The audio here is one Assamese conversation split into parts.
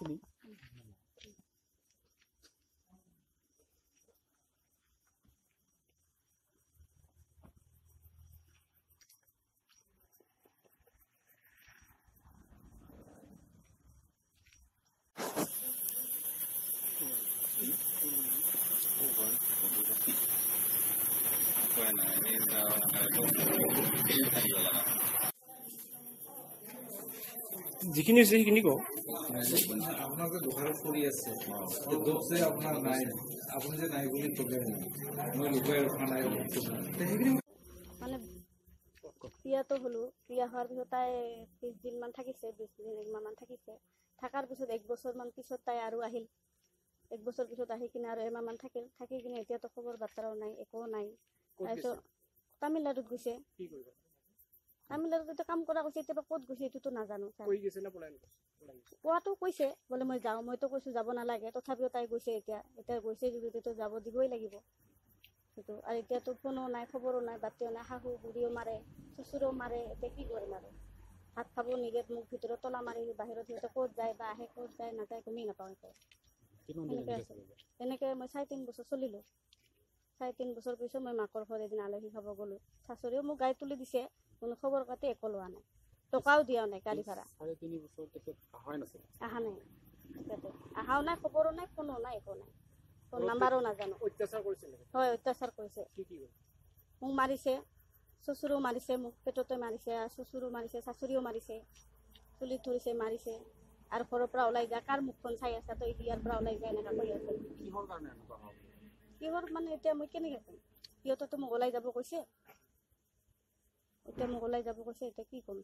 actually. যিখিনি হৈছে সেইখিনি কওক আপোনালোকে দোকানত কৰি আছে দুখ যে আপোনাৰ নাই আপুনি যে নাই বুলি ক'লে মই লুকুৱাই ৰখা নাই মানে বিয়াটো হলো বিয়া হোৱাৰ পিছত তাই 30 দিনমান থাকিছে 20 দিন 1 মাহমান থাকিছে থাকাৰ পিছত 1 বছৰমান পিছত তাই আৰু আহিল 1 বছৰ পিছত আহি কিনে আৰু এমাহমান থাকিল থাকি কিনে এতিয়াতো খবৰ বাৰ্তাও নাই একো নাই তাৰপিছত তামিলনাডুত গৈছে তামিলনাডুত কাম কৰা কৈছে এতিয়া ক'ত গৈছে এইটোতো নাজানো কোৱাটো কৈছে বোলে মই যাওঁ মইতো কৈছো যাব নালাগে তথাপিও তাই গৈছে এতিয়া গৈছে যদিতো যাব দিবই লাগিব সেইটো আৰু এতিয়াতো ফোনো নাই খবৰো নাই বাতিও নাই শাহু বুঢ়ীও মাৰে শ্বশুৰো মাৰে এতিয়া কি কৰিম আৰু ভাত খাব নিদিয়ে মোক ভিতৰত তলা মাৰি বাহিৰত সিহঁতে ক'ত যায় বা আহে ক'ত যায় নাযায় গমেই নাপাওঁ তেনেকৈ মই 3.5 বছৰ চলিলোঁ 3.5 বছৰ পিছত মই মাকৰ ঘৰত এদিন আলহী খাব গ'লোঁ শাশুড়ীও মোক গাই তুলি দিছে কোনো খবৰ পাতি একো লোৱা নাই টকাও দিয়া নাই গাড়ী ভাড়া 3.5 বছৰ তেখেত অহা নাই আহাও নাই খবৰো নাই ফোনো নাই একো নাই ফোন নাম্বাৰো নাজানো অত্যাচাৰ কৰিছিল হয় অত্যাচাৰ কৰিছে মোক মাৰিছে শ্বশুৰো মাৰিছে মোক পেটতে মাৰিছে শ্বশুৰো মাৰিছে শাশুড়ীও মাৰিছে চুলিত ধৰিছে মাৰিছে আৰু ঘৰৰ পৰা ওলাই যায় কাৰ মুখখন চাই আছে তই ইয়াৰ পৰা ওলাই যায় এনেকুৱা কৰি আছে কিহৰ কাৰণে এনেকুৱা হ'ল কিহৰ মানে এতিয়া মই কেনেকৈ ক'ম সিহঁতেতো মোক ওলাই যাব কৈছে এতিয়া মোক ওলাই যাব কৈছে এতিয়া কি ক'ম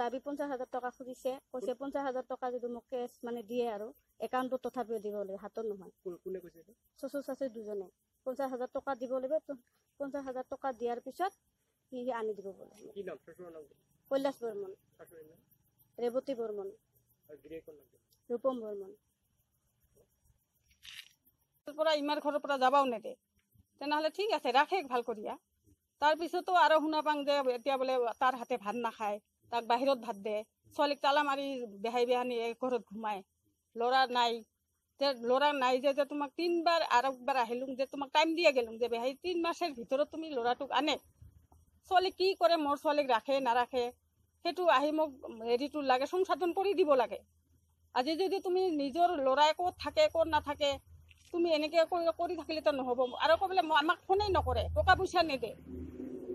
দাবী 50,000 টকা খুজিছে কৈছে 50,000 টকা যদি মোক কেছ মানে দিয়ে আৰু একাউণ্টত তথাপিও দিব লাগিব হাতত নহয় কোনে কৈছে শ্বশুৰ শাশুড়ী দুজনে 50,000 টকা দিব লাগিব 50,000 টকা দিয়াৰ পিছত সি আনি দিব বোলে কি নাম শ্বশুৰৰ নাম কৈলাশ বৰ্মন ৰেৱতী বৰ্মন ৰূপম বৰ্মন পৰা ইমাৰ ঘৰৰ পৰা যাবাও নেদে তেনেহ'লে ঠিক আছে ৰাখে ভাল কৰিয়া তাৰপিছতো আৰু শুনা পাং যে এতিয়া বোলে তাৰ হাতে ভাত নাখায় তাক বাহিৰত ভাত দে ছোৱালীক তালা মাৰি বেহাই বেহানি ঘৰত ঘুমায় ল'ৰা নাই যে তোমাক 3 বাৰ আৰু একবাৰ আহিলোঁ যে তোমাক টাইম দিয়ে গেলোঁ যে বেহাই 3 মাসেৰ ভিতৰত তুমি ল'ৰাটোক আনে ছোৱালী কি কৰে মোৰ ছোৱালীক ৰাখে নাৰাখে সেইটো আহি মোক হেৰিটো লাগে সংশোধন কৰি দিব লাগে আজি যদি তুমি নিজৰ ল'ৰাই ক'ত থাকে ক'ত নাথাকে তুমি এনেকৈ কৰি থাকিলেতো নহ'ব আৰু ক'বলৈ আমাক ফোনেই নকৰে টকা পইচা নেদে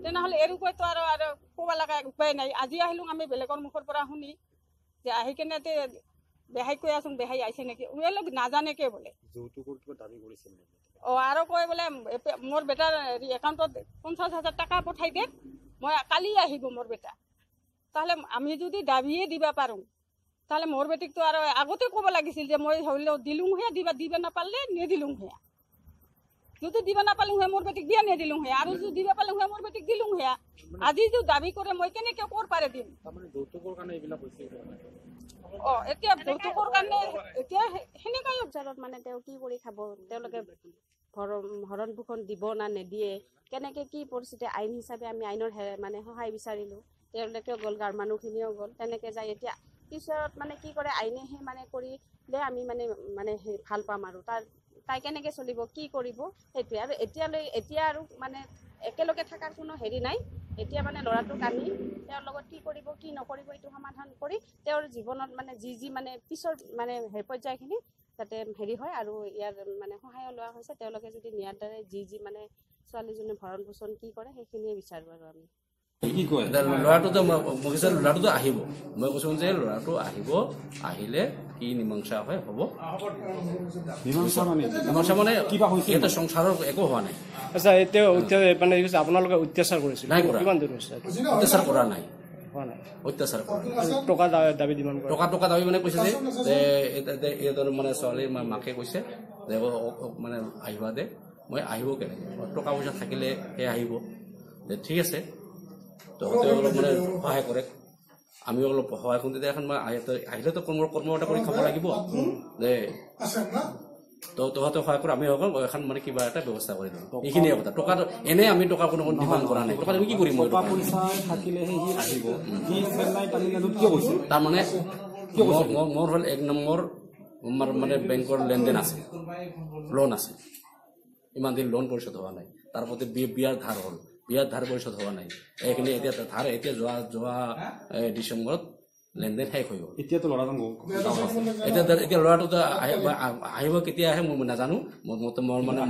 তেনেহ'লে এনেকুৱাতো আৰু ক'ব লগা উপায় নাই আজি আহিলোঁ আমি বেলেগৰ মুখৰ পৰা শুনি যে আহি কেনে বেহাই কৈ আছোন বেহাই আহিছে নেকি ওলালে নাজানেকে বোলে আৰু কয় বোলে মোৰ বেটাৰ একাউণ্টত 50,000 টকা পঠাই দে মই কালি আহিব মোৰ বেটা তাহলে আমি যদি দাবিয়ে দিবা পাৰোঁ তাহলে মোৰ বেটিকতো আৰু আগতে ক'ব লাগিছিল যে মই হ'লেও দিলোঁ হে দিবা নাপালে নিদিলোঁ হে যদি দিবা নাপালোঁ হে মোৰ বেটিক বিয়া নিদিলোঁ হে আৰু যদি দিবা পালোঁ হে মোৰ বেটিক দিলোঁ হে আজি যদি দাবী কৰে মই কেনেকৈ ক'ৰ পাৰে দিম এতিয়া যৌতুকৰ কাৰণে এতিয়া সেনেকৈ অৱসৰত মানে তেওঁ কি কৰি খাব তেওঁলোকে ভৰণ পোষণ দিব না নিদিয়ে কেনেকৈ কি পৰিস্থিতি আইন হিচাপে আমি আইনৰ মানে সহায় বিচাৰিলোঁ তেওঁলোকেও গ'ল গাঁৱৰ মানুহখিনিও গ'ল তেনেকৈ যায় এতিয়া পিছত মানে কি কৰে আইনেহে মানে কৰিলে আমি মানে ভাল পাম আৰু তাই কেনেকৈ চলিব কি কৰিব সেইটোৱে আৰু এতিয়া আৰু মানে একেলগে থকাৰ কোনো হেৰি নাই এতিয়া মানে ল'ৰাটোক আনি তেওঁৰ লগত কি কৰিব কি নকৰিব এইটো সমাধান কৰি তেওঁৰ জীৱনত মানে যি মানে পিছৰ মানে পৰ্যায়খিনি যাতে হেৰি হয় আৰু ইয়াৰ মানে সহায় লোৱা হৈছে তেওঁলোকে যদি নিয়াৰ দ্বাৰাই যি মানে ছোৱালীজনী ভৰণ পোষণ কি কৰে সেইখিনিয়ে বিচাৰোঁ আৰু আমি কি কয় ল'ৰাটোতো মই কৈছোঁ ল'ৰাটোতো আহিব মই কৈছোঁ যে ল'ৰাটো আহিব আহিলে কি মীমাংসা হয় হ'ব মীমাংসা মানে কিবা হৈছে এটা সংসাৰৰ একো হোৱা নাই আচ্ছা এতিয়া মানে আপোনালোকে অত্যাচাৰ কৰিছিল নাই কৰা কিমান দূৰ হৈছে অত্যাচাৰ কৰা নাই অত্যাচাৰ টকা দাবী দিমান টকা দাবী মানে কৈছে যে এইদৰে মানে ছোৱালীৰ মাকে কৈছে যে মানে আহিবা দে মই আহিব কেনেকৈ টকা পইচা থাকিলে সেই আহিব যে ঠিক আছে তহঁতে অলপ মানে সহায় কৰে আমিও অলপ সহায় কৰি তেতিয়া এখন মই আহিলেতো কৰ্ম এটা কৰি খাব লাগিব যে তহঁতে সহায় কৰি আমি এখন মানে কিবা এটা ব্যৱস্থা কৰি দিম এইখিনিয়ে কথা টকাটো এনেই আমি টকা কোনো ডিমাণ্ড কৰা নাই টকা আমি কি কৰিম থাকিলেহে আহিব তাৰমানে মোৰ হ'ল 1 নম্বৰ আমাৰ মানে বেংকৰ লেনদেন আছে, লোন আছে, ইমান দিন লোন পৰিশোধ হোৱা নাই। তাৰ প্ৰতি বিয়াৰ ধাৰ হ'ল, বিয়াৰ ধাৰ পৰিশোধ হোৱা নাই। এইখিনি এতিয়া ধাৰ এতিয়া যোৱা ডিচেম্বৰত লেনদেন শেষ হৈ গ'ল। এতিয়াতো ল'ৰাজন এতিয়া ল'ৰাটো আহিব কেতিয়া আহে মই নাজানো। মোৰ মানে